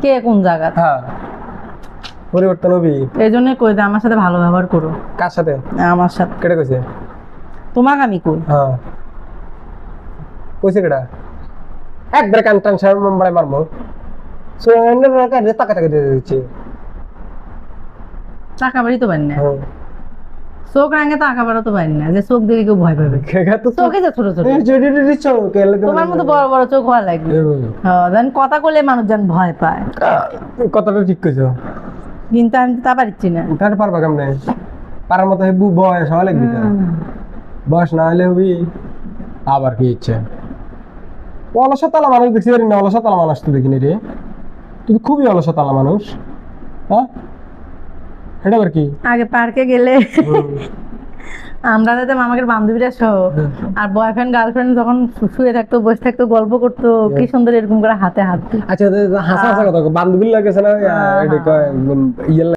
কে কোন জায়গা? হ্যাঁ পরিবর্তন হবি। এই জন্য কই যে আমার সাথে ভালো ব্যবহার করো। কার সাথে? আমার সাথে। কেটে কইছে? তোমাকে আমি কই। হ্যাঁ কইছে কেডা? একবার কান টান সার মারাই মারবো। সো এন্ডার রাখা রে টাকা টাকা দিয়ে দিচ্ছে। টাকা বাড়ি তো পারি না, হ্যাঁ চোখ রাঙে টাকা বাড়ো তো পারি না, যে চোখ দেখে কেউ ভয় পাবে। কেগা তো চোখে যে ছোট ছোট, এই জড়ি দিচ্ছ কেলে তো তোমার মতো বড় বড় চোখ হওয়া লাগবে। হ্যাঁ দেন কথা কইলে মানুষজন ভয় পায়, কথাটা ঠিক কইছো। কিন্তু আমি তো তা পারছি না। তার পারবা কেমনে? পারার মতো হেবু বয়স হওয়া লাগবে তো। বয়স না হলে হবি আবার কি ইচ্ছে। অলসতালা মানুষ দেখছি পারি না, অলসতালা মানুষ তো দেখিনি রে। তুমি খুবই অলসতালা মানুষ। হ্যাঁ এটা আবার কি? আগে পার্কে গেলে আমরা যাতে আমাদের বান্ধবীরা সহ আর বয়ফ্রেন্ড গার্লফ্রেন্ড যখন শুয়ে থাকতো বসে থাকতো গল্প করতো, কি সুন্দর এরকম করে হাতে হাত দিত। আচ্ছা হাসা হাসা কথা বান্ধবীর লাগেছে না এটা কয় ইয়ের